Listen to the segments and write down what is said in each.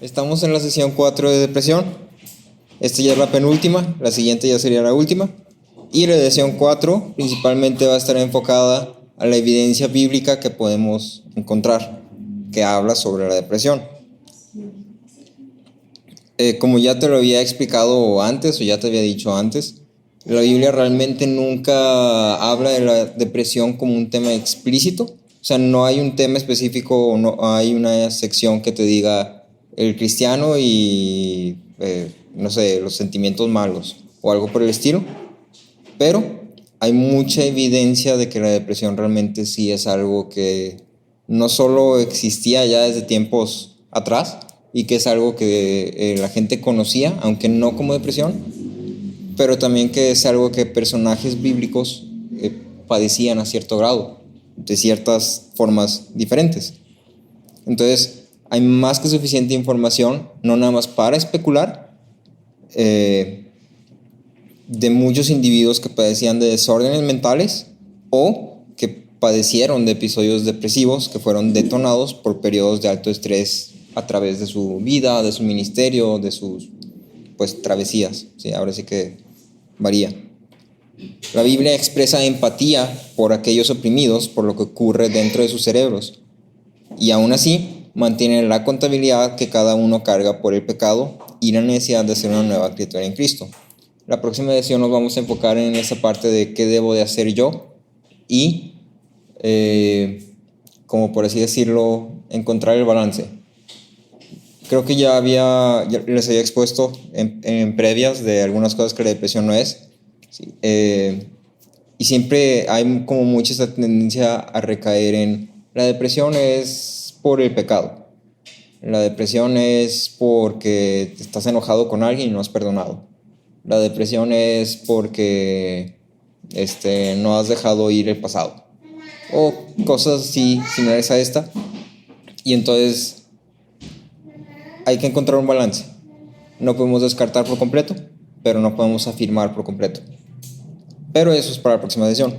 Estamos en la sesión 4 de depresión. Esta ya es la penúltima, la siguiente ya sería la última. Y la sesión 4 principalmente va a estar enfocada a la evidencia bíblica que podemos encontrar, que habla sobre la depresión. Como ya te lo había explicado antes, o ya te había dicho antes, la Biblia realmente nunca habla de la depresión como un tema explícito. O sea, no hay un tema específico, o no hay una sección que te diga el cristiano y, no sé, los sentimientos malos o algo por el estilo. Pero hay mucha evidencia de que la depresión realmente sí es algo que no solo existía ya desde tiempos atrás y que es algo que la gente conocía, aunque no como depresión, pero también que es algo que personajes bíblicos padecían a cierto grado, de ciertas formas diferentes. Entonces, hay más que suficiente información, no nada más para especular, de muchos individuos que padecían de desórdenes mentales o que padecieron de episodios depresivos que fueron detonados por periodos de alto estrés a través de su vida, de su ministerio, de sus travesías. Sí, ahora sí que varía. La Biblia expresa empatía por aquellos oprimidos por lo que ocurre dentro de sus cerebros y aún así mantiene la contabilidad que cada uno carga por el pecado y la necesidad de ser una nueva criatura en Cristo. La próxima sesión nos vamos a enfocar en esa parte de qué debo de hacer yo y, como por así decirlo, encontrar el balance. Creo que ya les había expuesto en previas de algunas cosas que la depresión no es. Sí, y siempre hay como mucha esa tendencia a recaer en la depresión es por el pecado. La depresión es porque estás enojado con alguien y no has perdonado. La depresión es porque no has dejado ir el pasado. O cosas así similares a esta. Y entonces hay que encontrar un balance. No podemos descartar por completo, pero no podemos afirmar por completo. Pero eso es para la próxima sesión.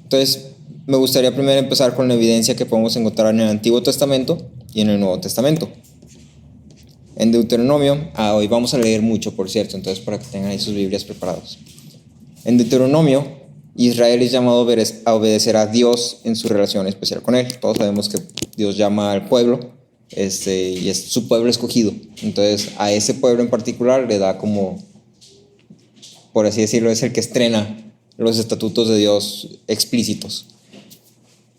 Entonces, me gustaría primero empezar con la evidencia que podemos encontrar en el Antiguo Testamento y en el Nuevo Testamento. En Deuteronomio, hoy vamos a leer mucho, por cierto, entonces para que tengan ahí sus Biblias preparados. En Deuteronomio, Israel es llamado a obedecer a Dios en su relación especial con Él. Todos sabemos que Dios llama al pueblo, y es su pueblo escogido. Entonces, a ese pueblo en particular le da como, por así decirlo, es el que estrena los estatutos de Dios explícitos.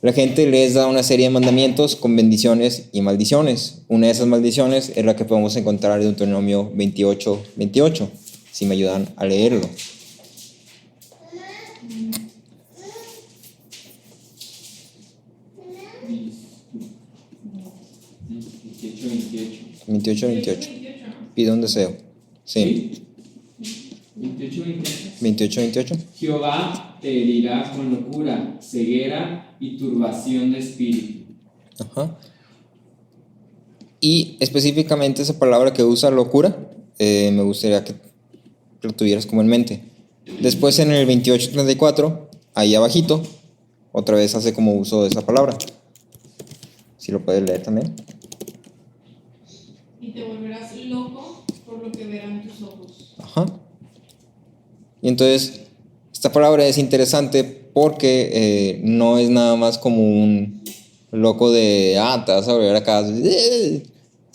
La gente les da una serie de mandamientos con bendiciones y maldiciones. Una de esas maldiciones es la que podemos encontrar en Deuteronomio 28, si me ayudan a leerlo. Veintiocho. Pide un deseo. Sí. 28. Jehová te herirá con locura, ceguera y turbación de espíritu. Ajá. Y específicamente esa palabra que usa, locura, me gustaría que lo tuvieras como en mente. Después en el 28:34, ahí abajito, otra vez hace como uso de esa palabra. Si lo puedes leer también. Y te volverás loco por lo que verán tus ojos. Ajá. Y entonces, esta palabra es interesante porque no es nada más como un loco de, te vas a volver acá.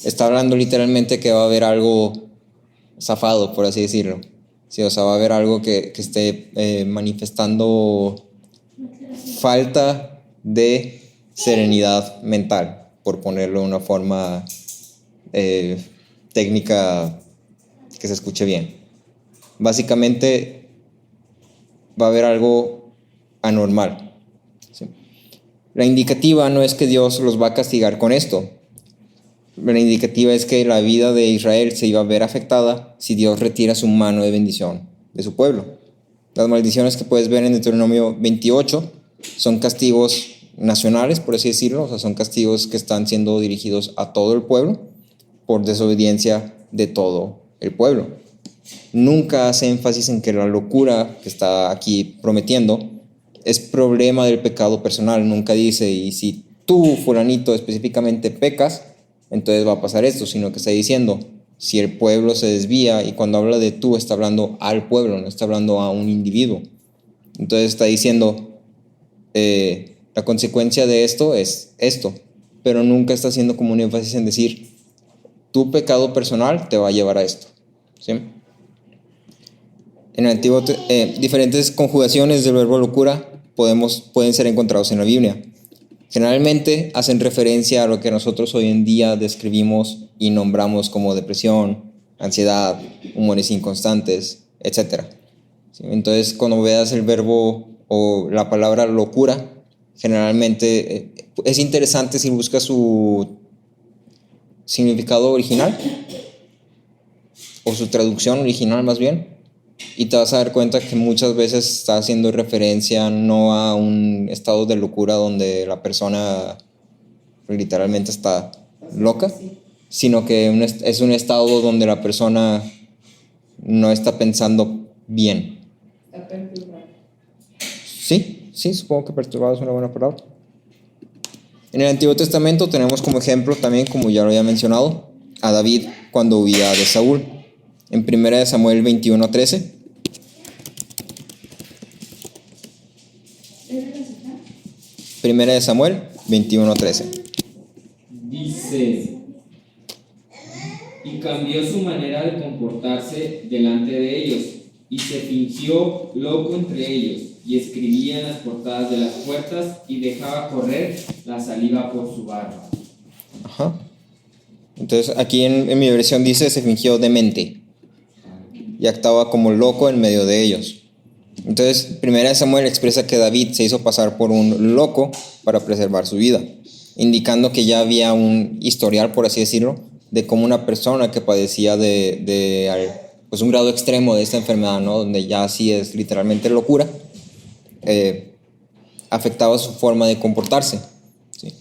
Está hablando literalmente que va a haber algo zafado, por así decirlo. Sí, o sea, va a haber algo que esté manifestando falta de serenidad mental, por ponerlo de una forma técnica que se escuche bien. Básicamente va a haber algo anormal. ¿Sí? La indicativa no es que Dios los va a castigar con esto. La indicativa es que la vida de Israel se iba a ver afectada si Dios retira su mano de bendición de su pueblo. Las maldiciones que puedes ver en Deuteronomio 28 son castigos nacionales, por así decirlo. O sea, son castigos que están siendo dirigidos a todo el pueblo por desobediencia de todo el pueblo. Nunca hace énfasis en que la locura que está aquí prometiendo es problema del pecado personal. Nunca dice, y si tú, fulanito, específicamente pecas, entonces va a pasar esto, sino que está diciendo, si el pueblo se desvía, y cuando habla de tú está hablando al pueblo, no está hablando a un individuo. Entonces está diciendo, la consecuencia de esto es esto, pero nunca está haciendo como un énfasis en decir, tu pecado personal te va a llevar a esto, ¿sí? En el Antiguo, diferentes conjugaciones del verbo locura pueden ser encontrados en la Biblia. Generalmente hacen referencia a lo que nosotros hoy en día describimos y nombramos como depresión, ansiedad, humores inconstantes, etc. ¿Sí? Entonces, cuando veas el verbo o la palabra locura, generalmente es interesante si buscas su significado original o su traducción original más bien, y te vas a dar cuenta que muchas veces está haciendo referencia no a un estado de locura donde la persona literalmente está loca, sino que es un estado donde la persona no está pensando bien. Está perturbado. Sí, supongo que perturbado es una buena palabra. En el Antiguo Testamento tenemos como ejemplo también, como ya lo había mencionado, a David cuando huía de Saúl. En 1 Samuel 21:13. Primera de Samuel 21:13. Dice, y cambió su manera de comportarse delante de ellos, y se fingió loco entre ellos, y escribía en las portadas de las puertas, y dejaba correr la saliva por su barba. Ajá. Entonces aquí en mi versión dice, se fingió demente y actuaba como loco en medio de ellos. Entonces, 1 Samuel expresa que David se hizo pasar por un loco para preservar su vida, indicando que ya había un historial, por así decirlo, de cómo una persona que padecía pues un grado extremo de esta enfermedad, ¿no? Donde ya sí es literalmente locura, afectaba su forma de comportarse, ¿sí?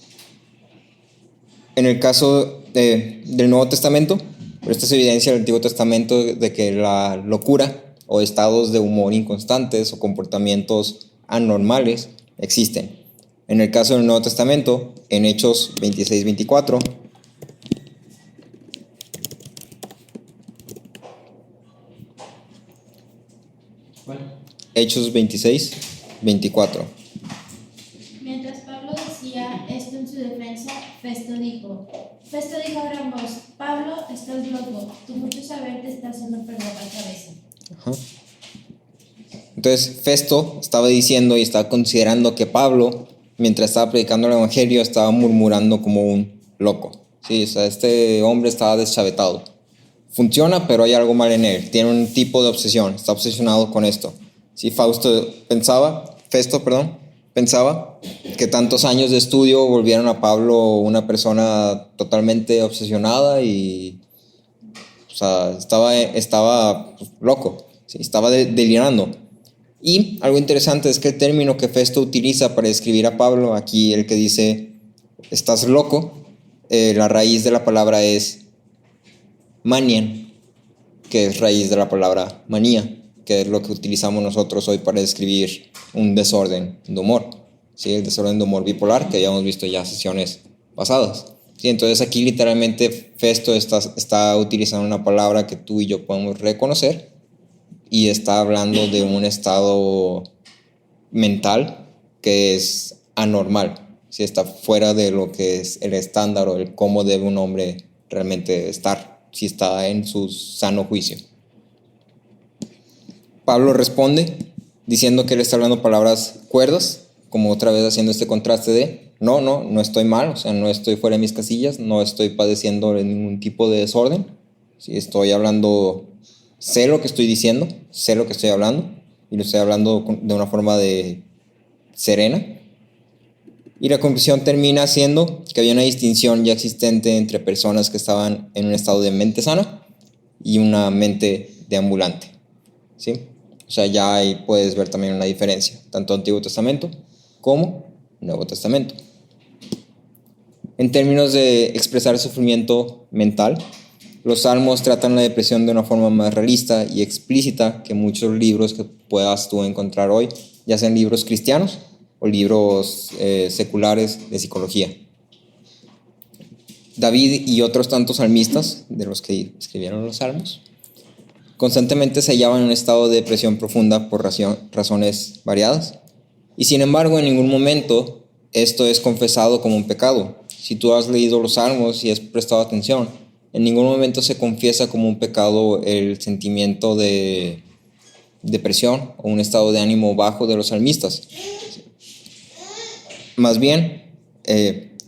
En el caso del Nuevo Testamento, pero esta es evidencia del Antiguo Testamento de que la locura o estados de humor inconstantes o comportamientos anormales existen. En el caso del Nuevo Testamento, en Hechos 26-24, ¿Cuál? Hechos 26-24. Mientras Pablo decía esto en su defensa, Festo dijo a gran voz, Pablo, estás loco, tu mucho saber te está haciendo perder la cabeza. Ajá. Entonces Festo estaba diciendo y estaba considerando que Pablo, mientras estaba predicando el evangelio, estaba murmurando como un loco. Sí, o sea, este hombre estaba deschavetado. Funciona, pero hay algo mal en él. Tiene un tipo de obsesión, está obsesionado con esto. Sí, Festo pensaba que tantos años de estudio volvieron a Pablo una persona totalmente obsesionada y, o sea, estaba pues, loco, ¿sí? Estaba delirando. Y algo interesante es que el término que Festo utiliza para describir a Pablo, aquí el que dice estás loco, la raíz de la palabra es manian, que es raíz de la palabra manía, que es lo que utilizamos nosotros hoy para describir un desorden de humor, ¿sí? El desorden de humor bipolar que habíamos visto ya en sesiones pasadas. Sí, entonces aquí literalmente Festo está utilizando una palabra que tú y yo podemos reconocer y está hablando de un estado mental que es anormal, ¿sí? Está fuera de lo que es el estándar o el cómo debe un hombre realmente estar, si está en su sano juicio. Pablo responde diciendo que él está hablando palabras cuerdas, como otra vez haciendo este contraste de no estoy mal, o sea, no estoy fuera de mis casillas, no estoy padeciendo ningún tipo de desorden, ¿sí? Estoy hablando, sé lo que estoy diciendo, sé lo que estoy hablando y lo estoy hablando de una forma serena. Y la conclusión termina siendo que había una distinción ya existente entre personas que estaban en un estado de mente sana y una mente deambulante, ¿sí? O sea, ya ahí puedes ver también una diferencia, tanto Antiguo Testamento como Nuevo Testamento. En términos de expresar sufrimiento mental, los salmos tratan la depresión de una forma más realista y explícita que muchos libros que puedas tú encontrar hoy, ya sean libros cristianos o libros seculares de psicología. David y otros tantos salmistas, de los que escribieron los salmos, constantemente se hallaban en un estado de depresión profunda por razones variadas, y sin embargo en ningún momento esto es confesado como un pecado. Si tú has leído los salmos y has prestado atención, en ningún momento se confiesa como un pecado el sentimiento de depresión o un estado de ánimo bajo de los salmistas. Más bien,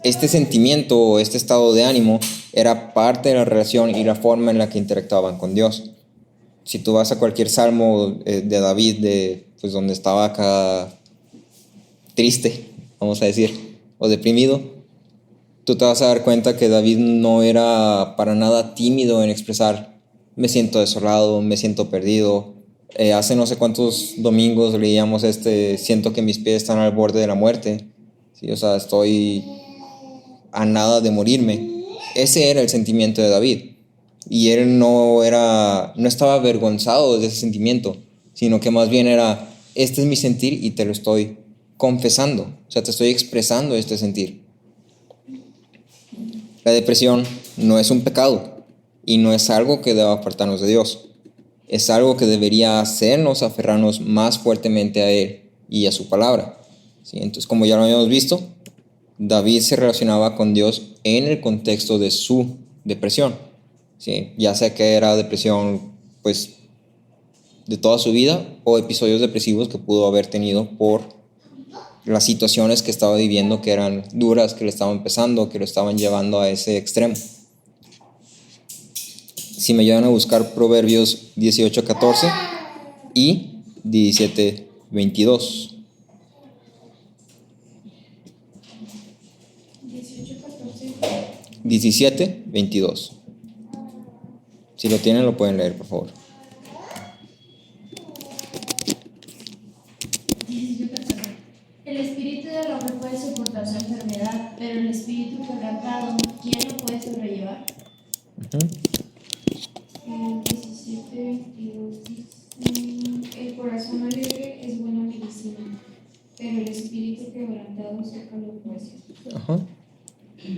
este sentimiento o este estado de ánimo era parte de la relación y la forma en la que interactuaban con Dios. Si tú vas a cualquier salmo de David, pues donde estaba acá triste, vamos a decir, o deprimido, tú te vas a dar cuenta que David no era para nada tímido en expresar: me siento desolado, me siento perdido. Hace no sé cuántos domingos leíamos siento que mis pies están al borde de la muerte. Sí, o sea, estoy a nada de morirme. Ese era el sentimiento de David. Y él no estaba avergonzado de ese sentimiento, sino que más bien era: este es mi sentir y te lo estoy confesando. O sea, te estoy expresando este sentir. La depresión no es un pecado y no es algo que deba apartarnos de Dios. Es algo que debería hacernos aferrarnos más fuertemente a Él y a su palabra. ¿Sí? Entonces, como ya lo habíamos visto, David se relacionaba con Dios en el contexto de su depresión. ¿Sí? Ya sea que era depresión pues, de toda su vida o episodios depresivos que pudo haber tenido por las situaciones que estaba viviendo, que eran duras, que le estaban pesando, que lo estaban llevando a ese extremo. Si me ayudan a buscar Proverbios 18:14 y 17:22. 17:22. Si lo tienen, lo pueden leer, por favor. El espíritu del hombre puede soportar su enfermedad, pero el espíritu quebrantado, ¿quién lo puede sobrellevar? 17:22 dice: el corazón alegre es buena medicina, pero el espíritu quebrantado seca los huesos. Ajá.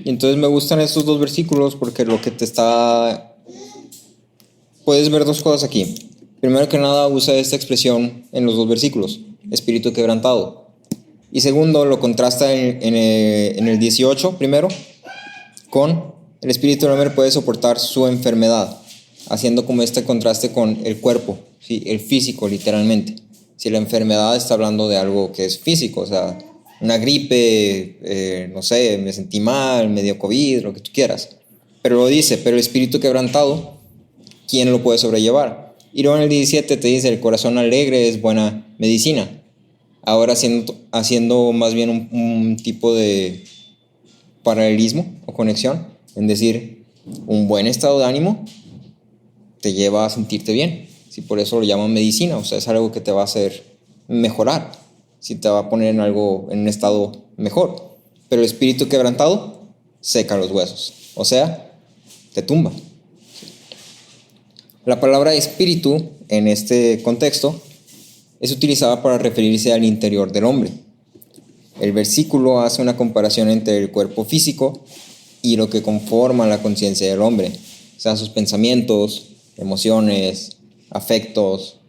Y entonces me gustan estos dos versículos porque lo que te está... Puedes ver dos cosas aquí. Primero que nada, usa esta expresión en los dos versículos: espíritu quebrantado. Y segundo, lo contrasta en el 18, primero, con el espíritu del hombre puede soportar su enfermedad, haciendo como este contraste con el cuerpo, ¿sí? El físico, literalmente. Si la enfermedad está hablando de algo que es físico, o sea, una gripe, no sé, me sentí mal, me dio COVID, lo que tú quieras. Pero lo dice: pero el espíritu quebrantado, ¿quién lo puede sobrellevar? Y luego en el 17 te dice: el corazón alegre es buena medicina. Ahora haciendo más bien un tipo de paralelismo o conexión, en decir, un buen estado de ánimo te lleva a sentirte bien. ¿Sí? Por eso lo llaman medicina, o sea, es algo que te va a hacer mejorar, ¿sí? Te va a poner en un estado mejor. Pero el espíritu quebrantado seca los huesos, o sea, te tumba. La palabra espíritu en este contexto es utilizada para referirse al interior del hombre. El versículo hace una comparación entre el cuerpo físico y lo que conforma la conciencia del hombre, o sea, sus pensamientos, emociones, afectos.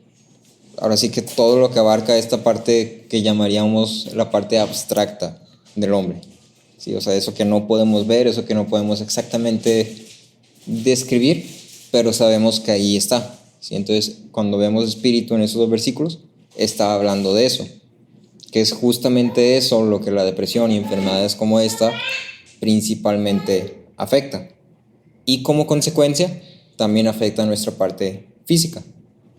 Ahora sí que todo lo que abarca esta parte que llamaríamos la parte abstracta del hombre. ¿Sí? O sea, eso que no podemos ver, eso que no podemos exactamente describir, pero sabemos que ahí está. ¿Sí? Entonces, cuando vemos espíritu en esos dos versículos, está hablando de eso, que es justamente eso lo que la depresión y enfermedades como esta principalmente afectan. Y como consecuencia, también afecta nuestra parte física.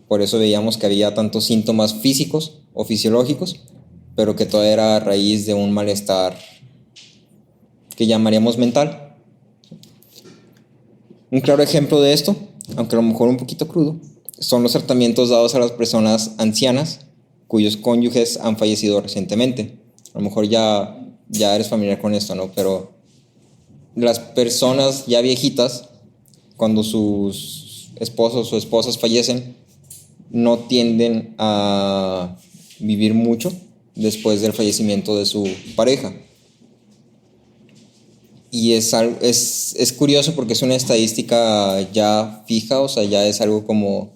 Por eso veíamos que había tantos síntomas físicos o fisiológicos, pero que todo era a raíz de un malestar que llamaríamos mental. Un claro ejemplo de esto, aunque a lo mejor un poquito crudo, son los tratamientos dados a las personas ancianas cuyos cónyuges han fallecido recientemente. A lo mejor ya eres familiar con esto, ¿no? Pero las personas ya viejitas, cuando sus esposos o esposas fallecen, no tienden a vivir mucho después del fallecimiento de su pareja. Y es curioso porque es una estadística ya fija, o sea, ya es algo como,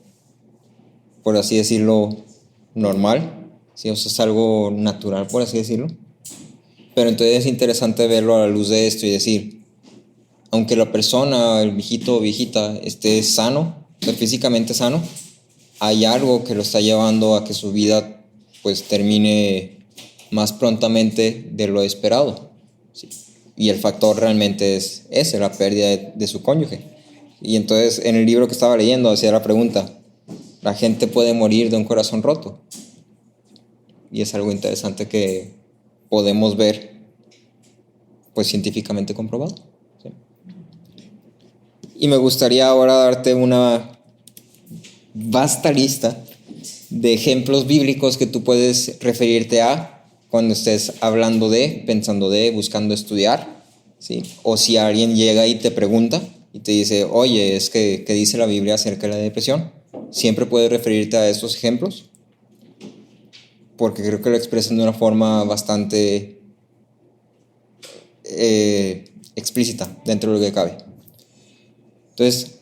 por así decirlo, normal, ¿sí? O sea, es algo natural, por así decirlo. Pero entonces es interesante verlo a la luz de esto y decir, aunque la persona, el viejito o viejita, esté sano, o sea, físicamente sano, hay algo que lo está llevando a que su vida pues termine más prontamente de lo esperado, ¿sí? Y el factor realmente es ese, la pérdida de su cónyuge. Y entonces en el libro que estaba leyendo hacía la pregunta, ¿la gente puede morir de un corazón roto? Y es algo interesante que podemos ver pues científicamente comprobado, ¿sí? Y me gustaría ahora darte una vasta lista de ejemplos bíblicos que tú puedes referirte a cuando estés hablando de, pensando de, buscando estudiar, ¿sí? O si alguien llega y te pregunta y te dice, oye, es que, ¿qué dice la Biblia acerca de la depresión? Siempre puedes referirte a estos ejemplos porque creo que lo expresan de una forma bastante explícita dentro de lo que cabe. Entonces,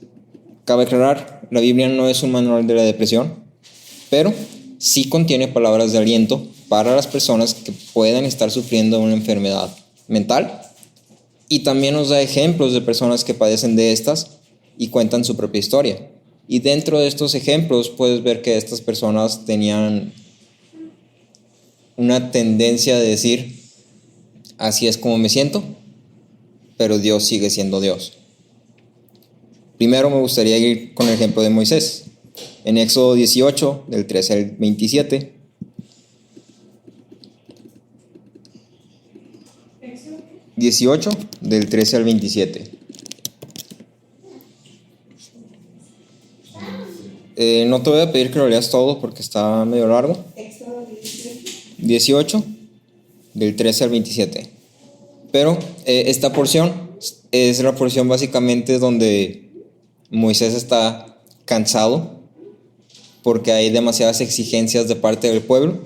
cabe aclarar, la Biblia no es un manual de la depresión, pero sí contiene palabras de aliento para las personas que puedan estar sufriendo una enfermedad mental, y también nos da ejemplos de personas que padecen de estas y cuentan su propia historia. Y dentro de estos ejemplos puedes ver que estas personas tenían una tendencia de decir, así es como me siento, pero Dios sigue siendo Dios. Primero me gustaría ir con el ejemplo de Moisés. En Éxodo 18, del 13 al 27. ¿Éxodo? 18, del 13 al 27. No te voy a pedir que lo leas todo porque está medio largo. Éxodo 17. 18, del 13 al 27. Pero esta porción es la porción básicamente donde Moisés está cansado porque hay demasiadas exigencias de parte del pueblo,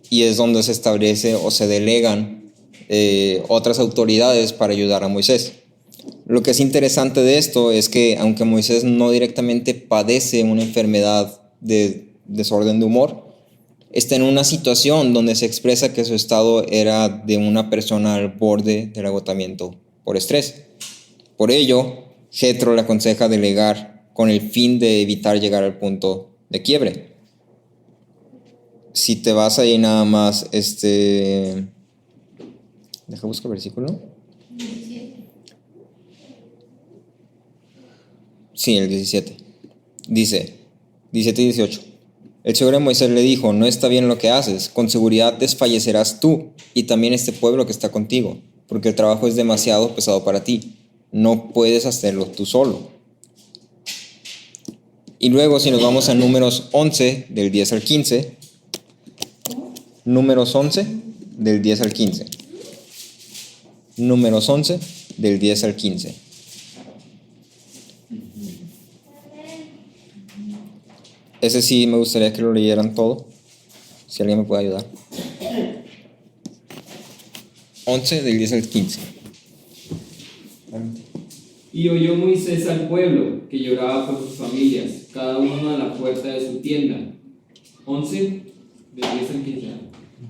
y es donde se establece o se delegan otras autoridades para ayudar a Moisés. Lo que es interesante de esto es que aunque Moisés no directamente padece una enfermedad de desorden de humor, está en una situación donde se expresa que su estado era de una persona al borde del agotamiento por estrés. Por ello, Jetro le aconseja delegar con el fin de evitar llegar al punto de quiebre. Si te vas ahí nada más, deja buscar el versículo. 17. Sí, el 17. Dice, 17 y 18. El Señor a Moisés le dijo, no está bien lo que haces, con seguridad desfallecerás tú y también este pueblo que está contigo, porque el trabajo es demasiado pesado para ti, no puedes hacerlo tú solo. Y luego si nos vamos a Números 11, del 10 al 15, Números 11, del 10 al 15. Números 11, del 10 al 15. Ese sí me gustaría que lo leyeran todo, si alguien me puede ayudar. 11 del 10 al 15. Y oyó Moisés al pueblo que lloraba por sus familias, cada uno a la puerta de su tienda. 11, del 10 al 15.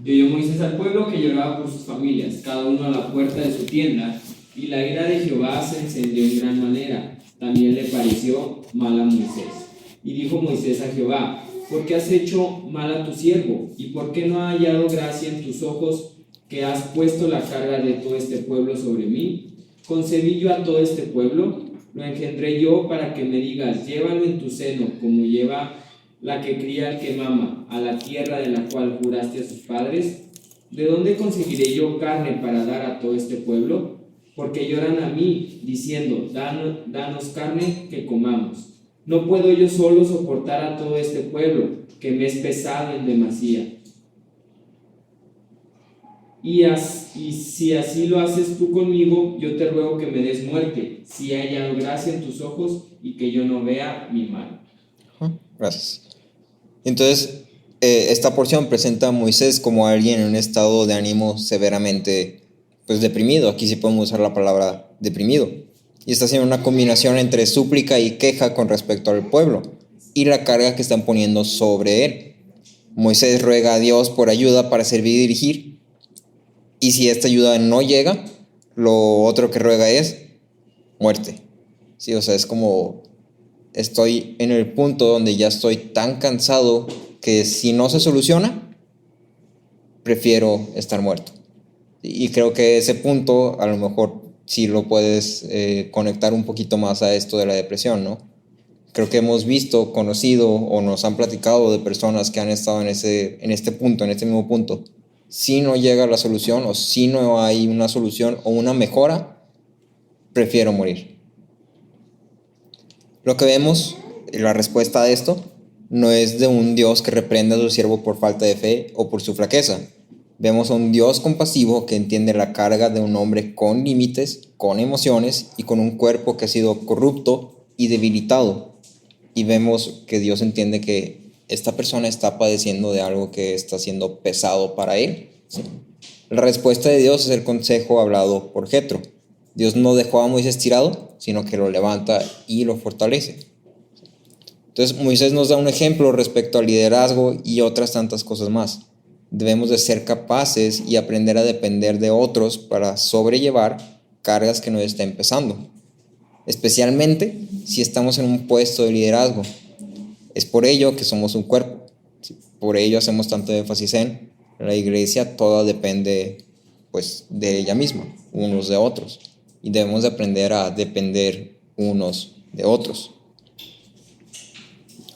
Y oyó Moisés al pueblo que lloraba por sus familias, cada uno a la puerta de su tienda, y la ira de Jehová se encendió en gran manera. También le pareció mal a Moisés. Y dijo Moisés a Jehová, ¿por qué has hecho mal a tu siervo? ¿Y por qué no ha hallado gracia en tus ojos que has puesto la carga de todo este pueblo sobre mí? ¿Concebí yo a todo este pueblo? Lo engendré yo para que me digas, llévalo en tu seno, como lleva la que cría al que mama, a la tierra de la cual juraste a sus padres. ¿De dónde conseguiré yo carne para dar a todo este pueblo? Porque lloran a mí, diciendo, danos carne que comamos. No puedo yo solo soportar a todo este pueblo, que me es pesado en demasía. Y si así lo haces tú conmigo, yo te ruego que me des muerte, si he hallado gracia en tus ojos y que yo no vea mi mal. Gracias. Entonces, esta porción presenta a Moisés como alguien en un estado de ánimo severamente pues deprimido. Aquí sí podemos usar la palabra deprimido. Y está haciendo una combinación entre súplica y queja con respecto al pueblo y la carga que están poniendo sobre él. Moisés ruega a Dios por ayuda para servir y dirigir, y si esta ayuda no llega, lo otro que ruega es muerte. Sí, o sea, es como estoy en el punto donde ya estoy tan cansado que si no se soluciona, prefiero estar muerto. Y creo que ese punto a lo mejor sí lo puedes conectar un poquito más a esto de la depresión, ¿no? Creo que hemos visto, conocido o nos han platicado de personas que han estado en este punto, en este mismo punto. Si no llega la solución o si no hay una solución o una mejora, prefiero morir. Lo que vemos, la respuesta a esto, no es de un Dios que reprende a su siervo por falta de fe o por su flaqueza. Vemos a un Dios compasivo que entiende la carga de un hombre con límites, con emociones y con un cuerpo que ha sido corrupto y debilitado. Y vemos que Dios entiende que esta persona está padeciendo de algo que está siendo pesado para él. ¿Sí? La respuesta de Dios es el consejo hablado por Jetro. Dios no dejó a Moisés tirado, sino que lo levanta y lo fortalece. Entonces Moisés nos da un ejemplo respecto al liderazgo y otras tantas cosas más. Debemos de ser capaces y aprender a depender de otros para sobrellevar cargas que nos estén pesando, especialmente si estamos en un puesto de liderazgo. Es por ello que somos un cuerpo. Por ello hacemos tanto énfasis en la iglesia. Toda depende pues de ella misma, unos de otros, y debemos de aprender a depender unos de otros.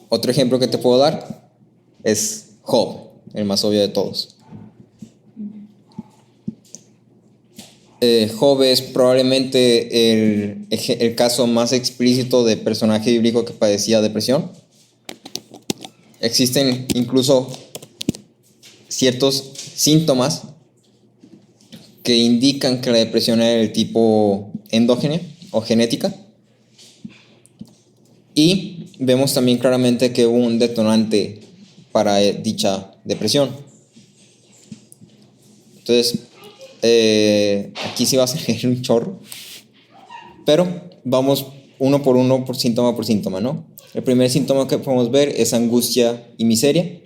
Otro ejemplo que te puedo dar es Job, el más obvio de todos. Job es probablemente el caso más explícito de personaje bíblico que padecía depresión. Existen incluso ciertos síntomas que indican que la depresión era del tipo endógena o genética. Y vemos también claramente que hubo un detonante para dicha depresión. Entonces, aquí sí vas a leer un chorro, pero vamos uno por síntoma, ¿no? El primer síntoma que podemos ver es angustia y miseria.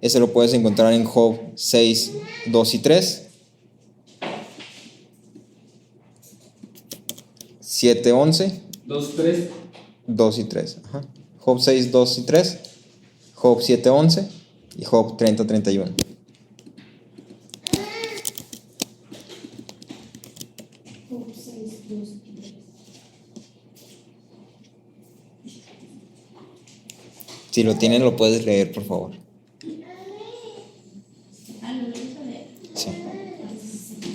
Ese lo puedes encontrar en Job 6, 2 y 3, 7, 11, 2, 3. 2 y 3. Ajá. Job 6, 2 y 3, Job 7, 11 y Job 30, 31. Job 6, 2 y 3. Si lo tienen, lo puedes leer, por favor. Sí.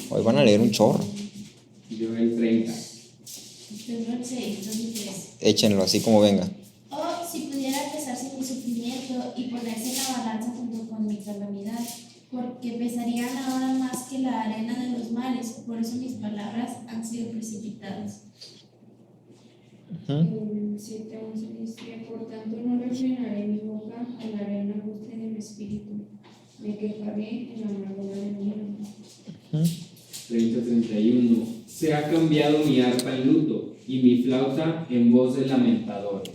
Hoy van a leer un chorro. Yo el 30. Échenlo así como venga. Oh, si pudiera pesarse mi sufrimiento y ponerse en la balanza junto con mi calamidad, porque pesarían ahora más que la arena de los mares, por eso mis palabras han sido precipitadas. El 7:11 dice: por tanto no refrenaré mi boca, hablaré en la angustia de mi espíritu, me quejaré en la amargura de mi alma. 30-31. Se ha cambiado mi arpa en luto y mi flauta en voz de lamentadores.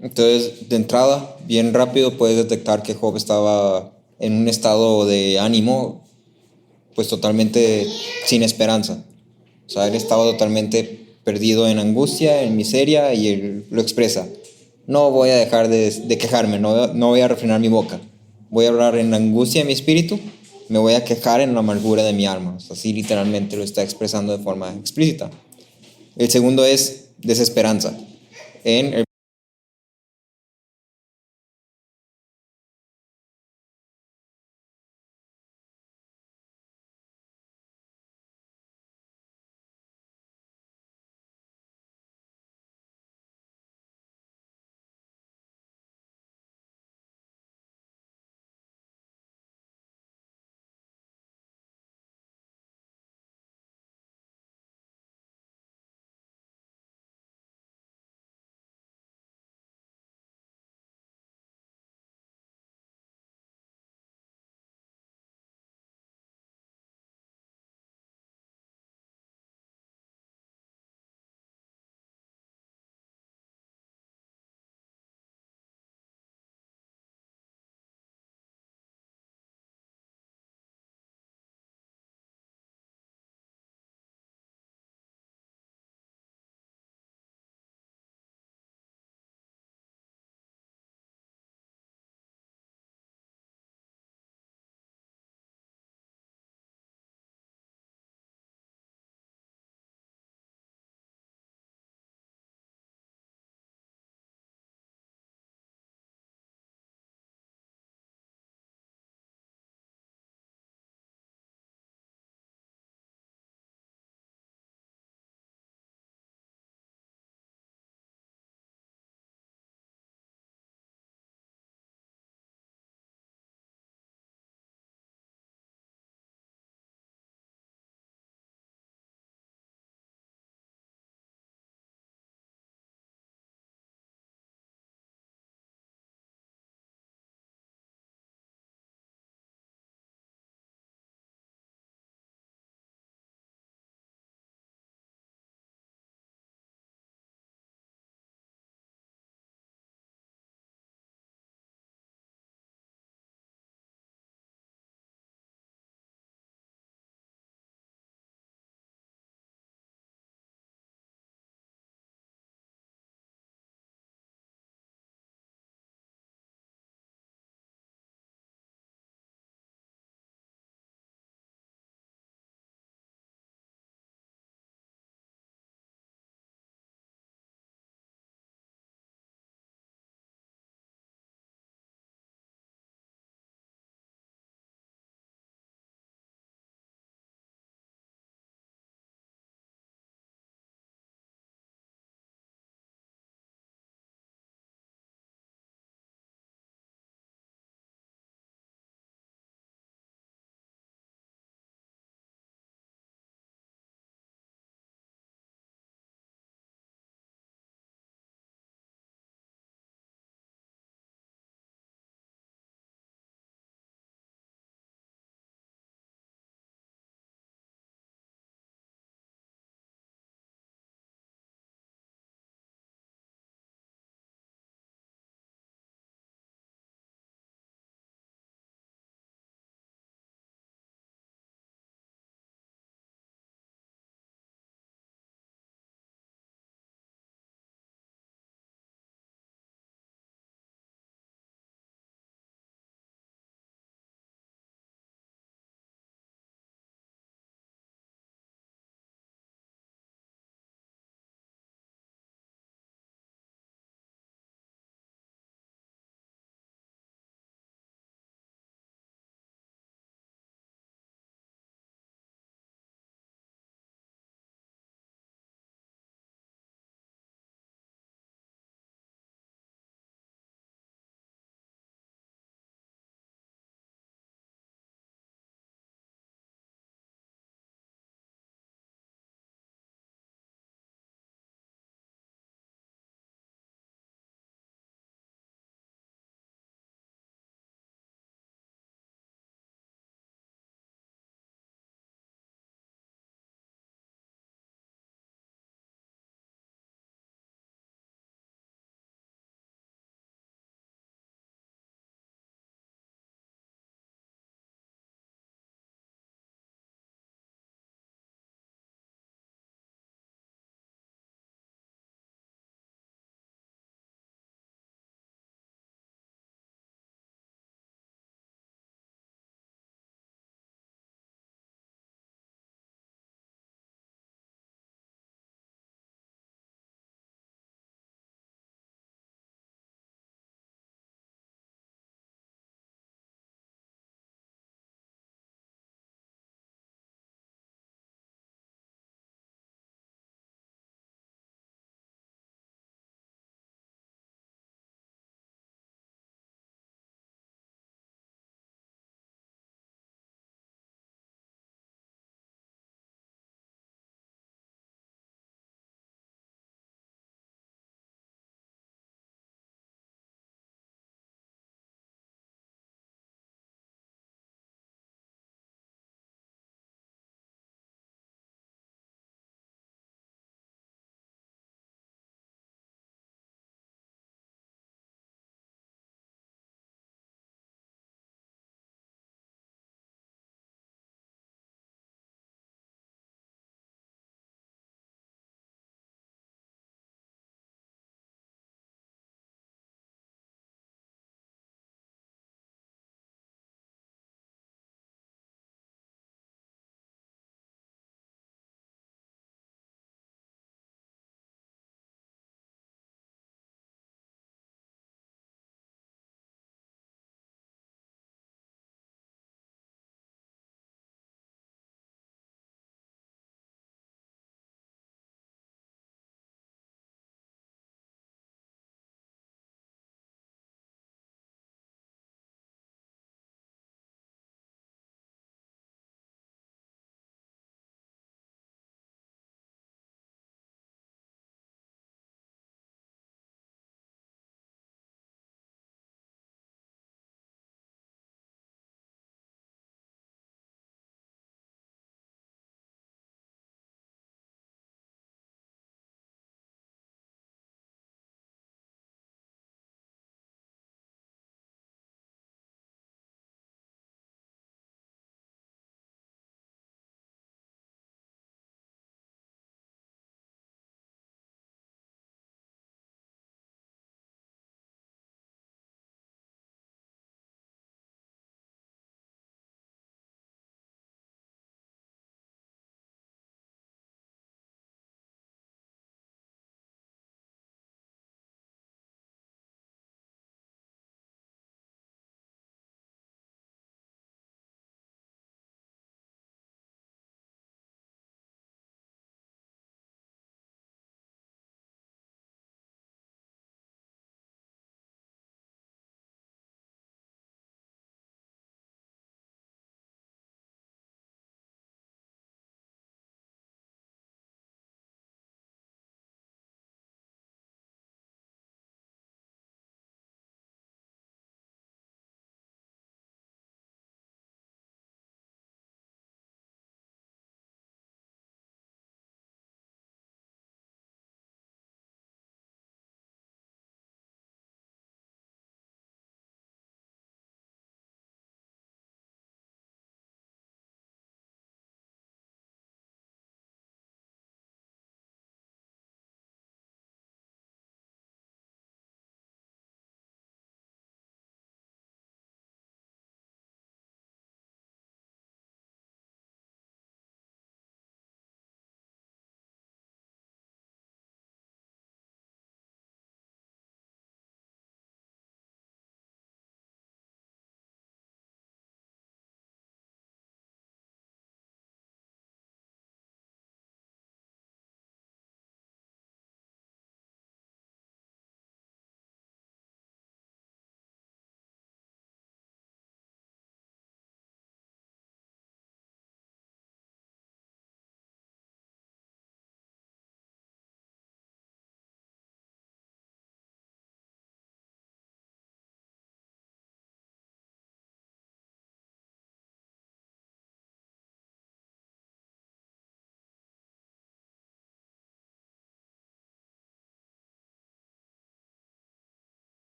Entonces, de entrada, bien rápido puedes detectar que Job estaba en un estado de ánimo pues totalmente sin esperanza. O sea, él estaba totalmente perdido en angustia, en miseria, y él lo expresa: no voy a dejar de quejarme, no voy a refrenar mi boca, voy a hablar en la angustia de mi espíritu, me voy a quejar en la amargura de mi alma. O sea, así literalmente lo está expresando de forma explícita. El segundo es desesperanza. En el